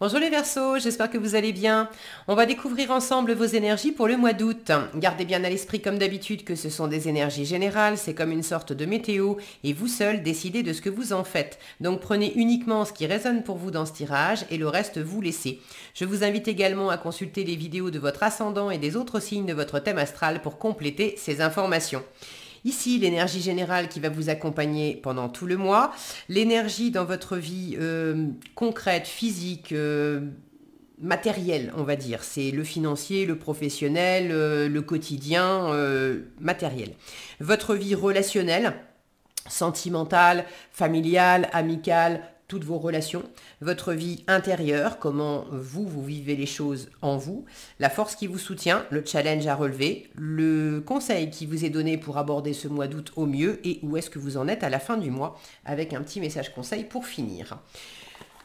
Bonjour les Verseaux, j'espère que vous allez bien. On va découvrir ensemble vos énergies pour le mois d'août. Gardez bien à l'esprit comme d'habitude que ce sont des énergies générales, c'est comme une sorte de météo et vous seul décidez de ce que vous en faites. Donc prenez uniquement ce qui résonne pour vous dans ce tirage et le reste vous laissez. Je vous invite également à consulter les vidéos de votre ascendant et des autres signes de votre thème astral pour compléter ces informations. Ici, l'énergie générale qui va vous accompagner pendant tout le mois, l'énergie dans votre vie concrète, physique, matérielle, on va dire. C'est le financier, le professionnel, le quotidien, matériel. Votre vie relationnelle, sentimentale, familiale, amicale, toutes vos relations, votre vie intérieure, comment vous vivez les choses en vous, la force qui vous soutient, le challenge à relever, le conseil qui vous est donné pour aborder ce mois d'août au mieux et où est-ce que vous en êtes à la fin du mois avec un petit message conseil pour finir.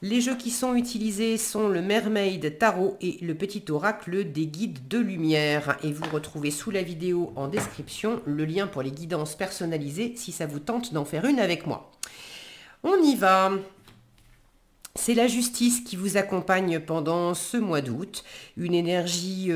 Les jeux qui sont utilisés sont le Mermaid Tarot et le petit oracle des guides de lumière. Et vous retrouvez sous la vidéo en description le lien pour les guidances personnalisées si ça vous tente d'en faire une avec moi. On y va. C'est la justice qui vous accompagne pendant ce mois d'août, une énergie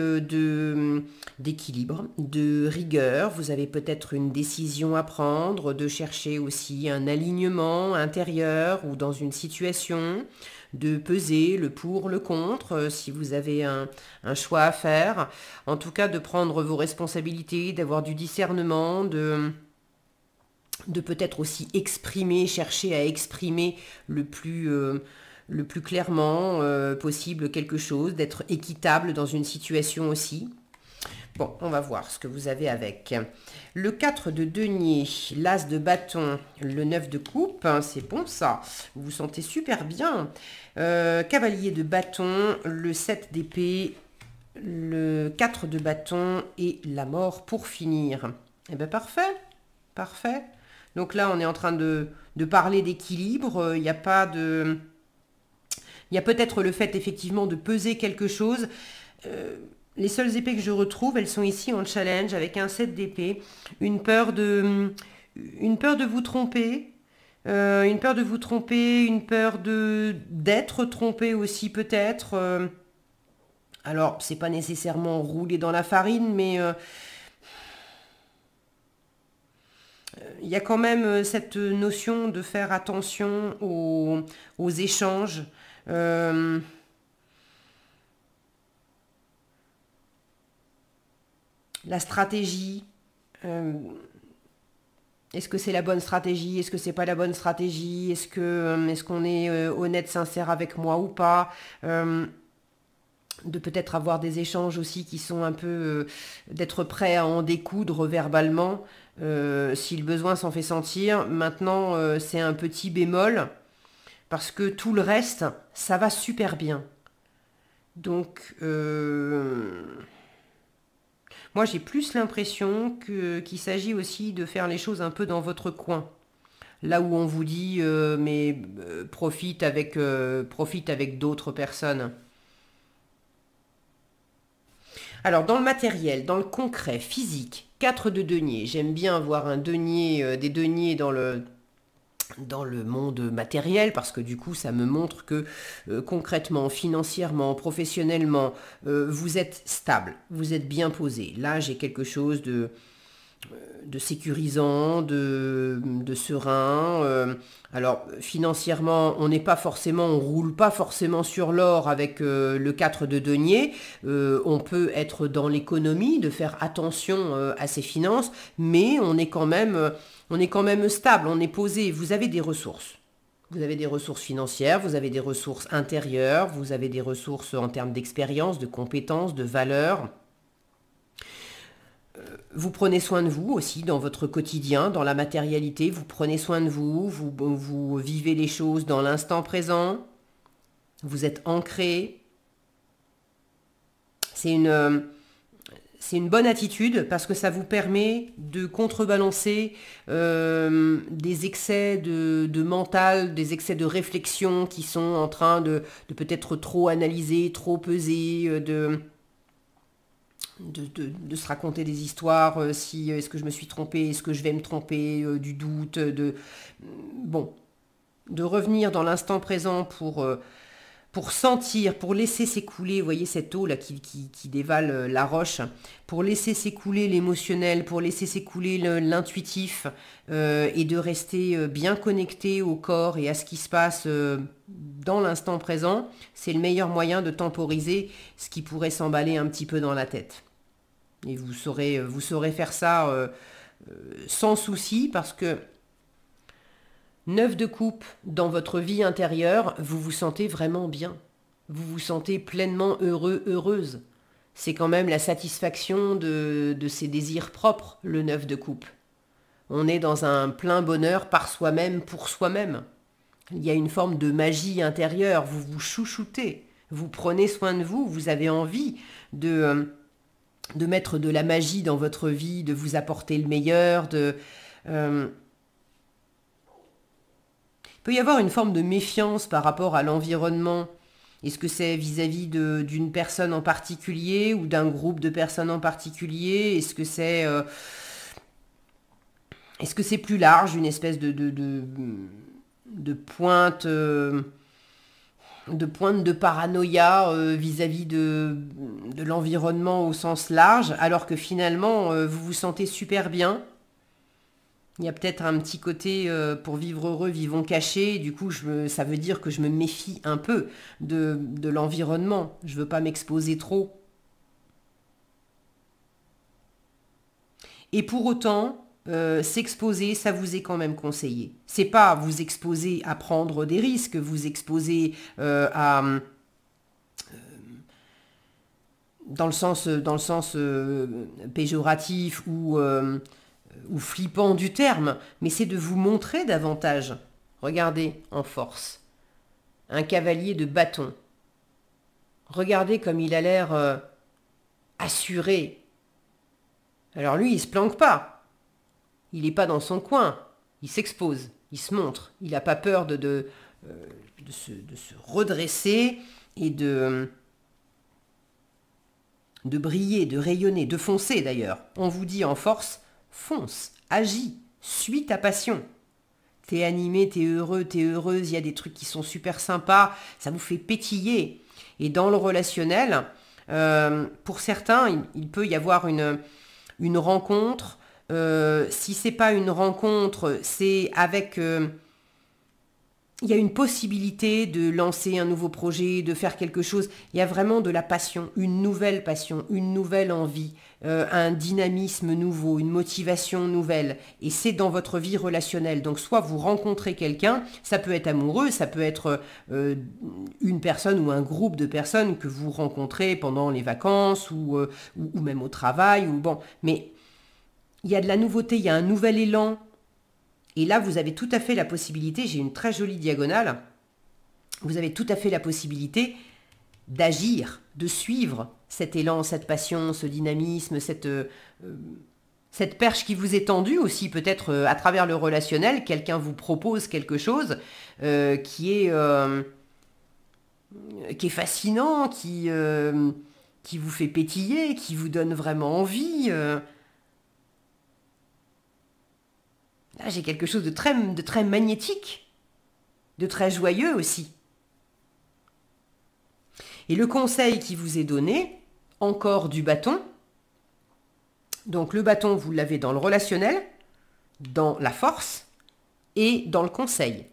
d'équilibre, de rigueur. Vous avez peut-être une décision à prendre, de chercher aussi un alignement intérieur ou dans une situation, de peser le pour, le contre, si vous avez un choix à faire. En tout cas, de prendre vos responsabilités, d'avoir du discernement, de peut-être aussi exprimer, chercher à exprimer le plus clairement possible quelque chose, d'être équitable dans une situation aussi. Bon, on va voir ce que vous avez avec. Le 4 de denier, l'as de bâton, le 9 de coupe, hein, c'est bon ça, vous vous sentez super bien. Cavalier de bâton, le 7 d'épée, le 4 de bâton et la mort pour finir. Eh bien parfait, parfait. Donc là, on est en train de parler d'équilibre. Il n'y a pas de... Il y a peut-être le fait effectivement de peser quelque chose. Les seules épées que je retrouve, elles sont ici en challenge avec un 7 d'épée. Une peur de vous tromper. Une peur de vous tromper, une peur d'être trompé aussi peut-être. Alors, c'est pas nécessairement rouler dans la farine, mais... il y a quand même cette notion de faire attention aux échanges. La stratégie. Est-ce que c'est la bonne stratégie? Est-ce que c'est pas la bonne stratégie? Est-ce qu'on est honnête, sincère avec moi ou pas? De peut-être avoir des échanges aussi qui sont un peu... d'être prêt à en découdre verbalement si le besoin s'en fait sentir. Maintenant, c'est un petit bémol parce que tout le reste, ça va super bien. Donc, moi, j'ai plus l'impression qu'il s'agit aussi de faire les choses un peu dans votre coin. Là où on vous dit, profite avec d'autres personnes. Alors, dans le matériel, dans le concret, physique, 4 de denier. J'aime bien avoir un denier, des deniers dans le monde matériel parce que du coup ça me montre que concrètement, financièrement, professionnellement, vous êtes stable, vous êtes bien posé. Là j'ai quelque chose de sécurisant, de serein. Alors financièrement, on n'est pas forcément, on roule pas forcément sur l'or avec le 4 de denier. On peut être dans l'économie, de faire attention à ses finances, mais on est quand même stable, on est posé. Vous avez des ressources. Vous avez des ressources financières, vous avez des ressources intérieures, vous avez des ressources en termes d'expérience, de compétences, de valeurs. Vous prenez soin de vous aussi dans votre quotidien, dans la matérialité, vous prenez soin de vous, vous vivez les choses dans l'instant présent, vous êtes ancré. C'est une bonne attitude parce que ça vous permet de contrebalancer des excès de mental, des excès de réflexion qui sont en train de peut-être trop analyser, trop peser, de se raconter des histoires, si est-ce que je me suis trompée, est-ce que je vais me tromper, du doute, bon, de revenir dans l'instant présent pour sentir, pour laisser s'écouler, vous voyez cette eau là qui dévale la roche, pour laisser s'écouler l'émotionnel, pour laisser s'écouler l'intuitif et de rester bien connecté au corps et à ce qui se passe dans l'instant présent, c'est le meilleur moyen de temporiser ce qui pourrait s'emballer un petit peu dans la tête. Et vous saurez faire ça sans souci parce que 9 de coupe dans votre vie intérieure, vous vous sentez vraiment bien. Vous vous sentez pleinement heureux, heureuse. C'est quand même la satisfaction de ses désirs propres, le 9 de coupe. On est dans un plein bonheur par soi-même, pour soi-même. Il y a une forme de magie intérieure, vous vous chouchoutez, vous prenez soin de vous, vous avez envie de mettre de la magie dans votre vie, de vous apporter le meilleur, il peut y avoir une forme de méfiance par rapport à l'environnement. Est-ce que c'est vis-à-vis d'une personne en particulier ou d'un groupe de personnes en particulier? Est-ce que c'est plus large, une espèce de pointe de paranoïa vis-à-vis de l'environnement au sens large, alors que finalement vous vous sentez super bien? Il y a peut-être un petit côté pour vivre heureux, vivons cachés. Du coup, ça veut dire que je me méfie un peu de l'environnement. Je ne veux pas m'exposer trop. Et pour autant, s'exposer, ça vous est quand même conseillé. C'est pas vous exposer à prendre des risques, vous exposer dans le sens péjoratif ou flippant du terme, mais c'est de vous montrer davantage. Regardez en force. Un cavalier de bâton. Regardez comme il a l'air assuré. Alors lui, il se planque pas. Il n'est pas dans son coin. Il s'expose, il se montre. Il n'a pas peur de se redresser et de briller, de rayonner, de foncer d'ailleurs. On vous dit en force, fonce, agis, suis ta passion. T'es animé, t'es heureux, t'es heureuse, il y a des trucs qui sont super sympas, ça vous fait pétiller. Et dans le relationnel, pour certains, il peut y avoir une rencontre. Si c'est pas une rencontre, c'est avec... il y a une possibilité de lancer un nouveau projet, de faire quelque chose. Il y a vraiment de la passion, une nouvelle envie, un dynamisme nouveau, une motivation nouvelle. Et c'est dans votre vie relationnelle. Donc soit vous rencontrez quelqu'un, ça peut être amoureux, ça peut être une personne ou un groupe de personnes que vous rencontrez pendant les vacances ou même au travail. Mais il y a de la nouveauté, il y a un nouvel élan. Et là, vous avez tout à fait la possibilité, j'ai une très jolie diagonale, vous avez tout à fait la possibilité d'agir, de suivre cet élan, cette passion, ce dynamisme, cette perche qui vous est tendue aussi, peut-être à travers le relationnel, quelqu'un vous propose quelque chose qui est fascinant, qui vous fait pétiller, qui vous donne vraiment envie. Là, j'ai quelque chose de très magnétique, de très joyeux aussi. Et le conseil qui vous est donné, encore du bâton. Donc le bâton, vous l'avez dans le relationnel, dans la force et dans le conseil.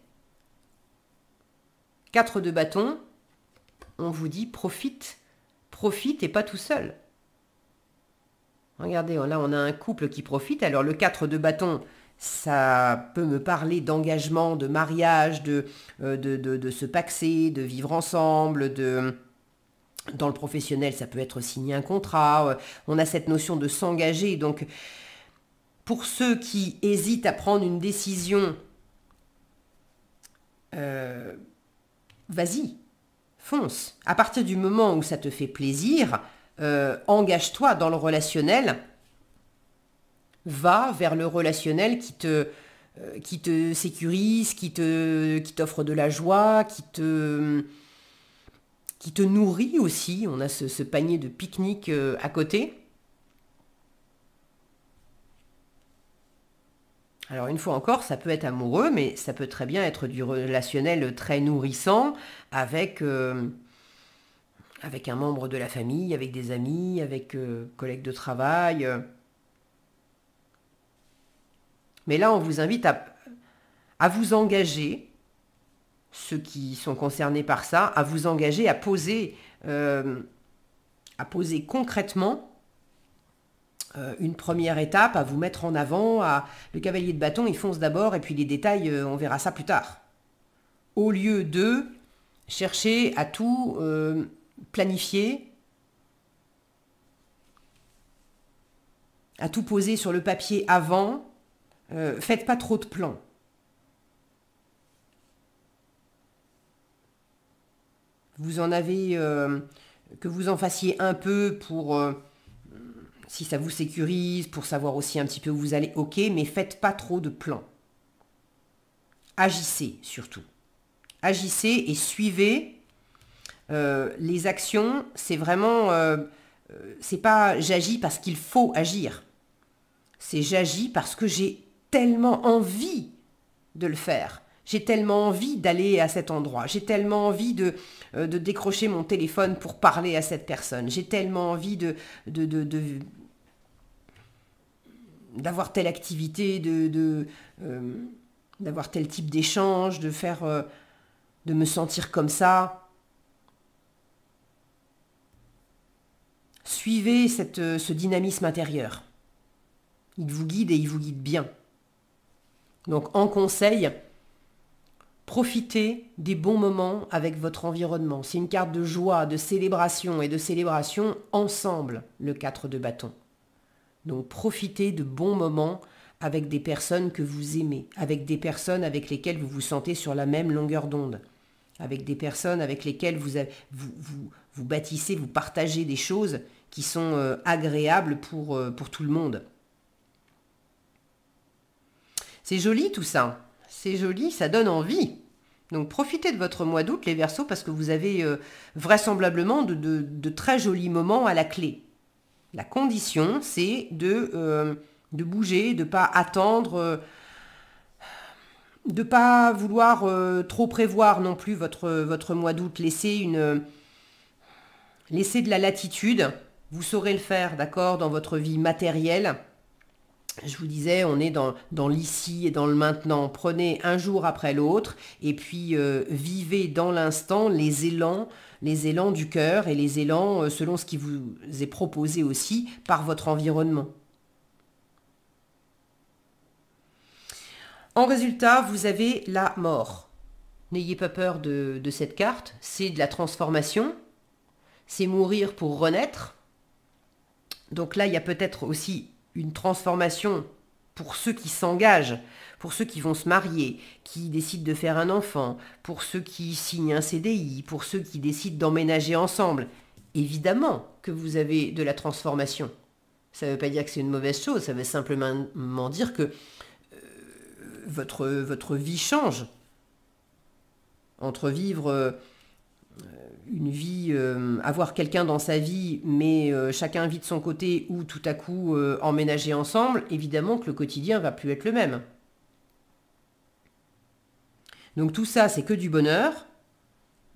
4 de bâton, on vous dit profite et pas tout seul. Regardez, là on a un couple qui profite. Alors le 4 de bâton, ça peut me parler d'engagement, de mariage, de se paxer, de vivre ensemble, dans le professionnel, ça peut être signer un contrat. On a cette notion de s'engager. Donc, pour ceux qui hésitent à prendre une décision, vas-y, fonce. À partir du moment où ça te fait plaisir, engage-toi dans le relationnel. Va vers le relationnel qui te sécurise, qui t'offre de la joie, qui te nourrit aussi. On a ce panier de pique-nique à côté. Alors une fois encore, ça peut être amoureux, mais ça peut très bien être du relationnel très nourrissant avec, avec un membre de la famille, avec des amis, avec collègues de travail. Mais là, on vous invite à vous engager, ceux qui sont concernés par ça, à vous engager à poser concrètement une première étape, à vous mettre en avant. Le cavalier de bâton, il fonce d'abord et puis les détails, on verra ça plus tard. Au lieu de chercher à tout planifier, à tout poser sur le papier avant, faites pas trop de plans. Vous en avez, que vous en fassiez un peu pour, si ça vous sécurise, pour savoir aussi un petit peu où vous allez, ok, mais faites pas trop de plans. Agissez surtout. Agissez et suivez les actions. C'est vraiment, c'est pas j'agis parce qu'il faut agir. C'est j'agis parce que j'ai tellement envie de le faire. J'ai tellement envie d'aller à cet endroit. J'ai tellement envie de décrocher mon téléphone pour parler à cette personne. J'ai tellement envie d'avoir telle activité, d'avoir tel type d'échange, de me sentir comme ça. Suivez ce dynamisme intérieur. Il vous guide et il vous guide bien. Donc en conseil, profitez des bons moments avec votre environnement. C'est une carte de joie, de célébration et de célébration ensemble, le 4 de bâton. Donc profitez de bons moments avec des personnes que vous aimez, avec des personnes avec lesquelles vous vous sentez sur la même longueur d'onde, avec des personnes avec lesquelles vous bâtissez, vous partagez des choses qui sont agréables pour tout le monde. C'est joli tout ça, c'est joli, ça donne envie. Donc profitez de votre mois d'août les Verseaux parce que vous avez vraisemblablement de très jolis moments à la clé. La condition c'est de bouger, de ne pas attendre, de ne pas vouloir trop prévoir non plus votre mois d'août. Laissez de la latitude, vous saurez le faire, d'accord, dans votre vie matérielle. Je vous disais, on est dans l'ici et dans le maintenant. Prenez un jour après l'autre et puis vivez dans l'instant les élans du cœur et les élans selon ce qui vous est proposé aussi par votre environnement. En résultat, vous avez la mort. N'ayez pas peur de cette carte, c'est de la transformation, c'est mourir pour renaître. Donc là, il y a peut-être aussi une transformation pour ceux qui s'engagent, pour ceux qui vont se marier, qui décident de faire un enfant, pour ceux qui signent un CDI, pour ceux qui décident d'emménager ensemble. Évidemment que vous avez de la transformation. Ça ne veut pas dire que c'est une mauvaise chose, ça veut simplement dire que votre vie change. Entre vivre une vie, avoir quelqu'un dans sa vie, mais chacun vit de son côté, ou tout à coup emménager ensemble, évidemment que le quotidien va plus être le même. Donc tout ça, c'est que du bonheur,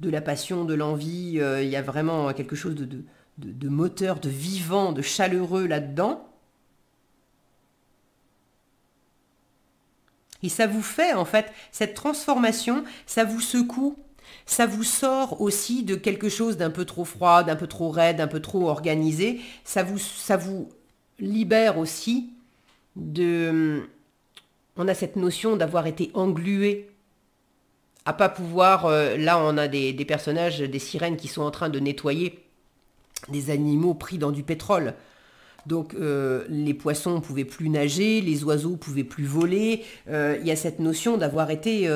de la passion, de l'envie, il y a vraiment quelque chose de moteur, de vivant, de chaleureux là-dedans. Et ça vous fait, en fait, cette transformation, ça vous secoue. Ça vous sort aussi de quelque chose d'un peu trop froid, d'un peu trop raide, d'un peu trop organisé. Ça vous libère aussi de... On a cette notion d'avoir été englué. À pas pouvoir... là, on a des personnages, des sirènes qui sont en train de nettoyer des animaux pris dans du pétrole. Donc les poissons ne pouvaient plus nager, les oiseaux ne pouvaient plus voler. Il y a cette notion d'avoir été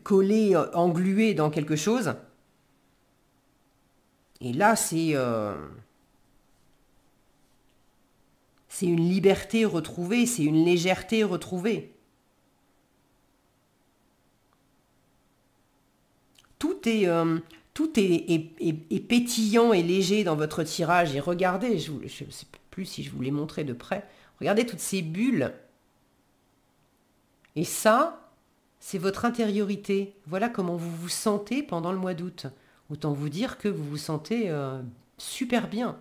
collé, englué dans quelque chose. Et là, c'est une liberté retrouvée, c'est une légèreté retrouvée. Tout est pétillant et léger dans votre tirage. Et regardez, je ne sais plus si je vous l'ai montré de près. Regardez toutes ces bulles. Et ça, c'est votre intériorité. Voilà comment vous vous sentez pendant le mois d'août. Autant vous dire que vous vous sentez super bien.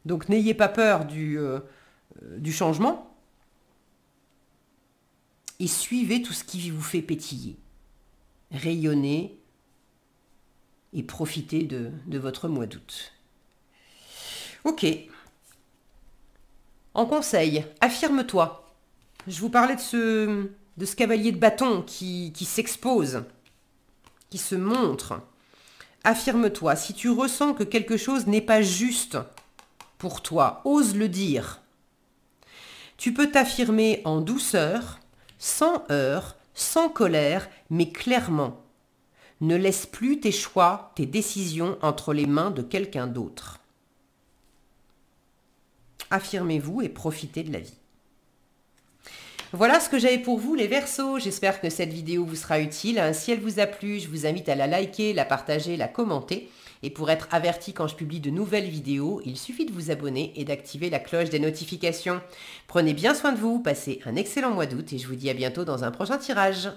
Donc n'ayez pas peur du changement et suivez tout ce qui vous fait pétiller. Rayonnez et profitez de votre mois d'août. Ok. En conseil, affirme-toi. Je vous parlais de ce cavalier de bâton qui s'expose, qui se montre. Affirme-toi. Si tu ressens que quelque chose n'est pas juste pour toi, ose le dire. Tu peux t'affirmer en douceur, sans heurts, sans colère, mais clairement. Ne laisse plus tes choix, tes décisions entre les mains de quelqu'un d'autre. Affirmez-vous et profitez de la vie. Voilà ce que j'avais pour vous les Verseaux. J'espère que cette vidéo vous sera utile. Si elle vous a plu, je vous invite à la liker, la partager, la commenter. Et pour être averti quand je publie de nouvelles vidéos, il suffit de vous abonner et d'activer la cloche des notifications. Prenez bien soin de vous, passez un excellent mois d'août et je vous dis à bientôt dans un prochain tirage.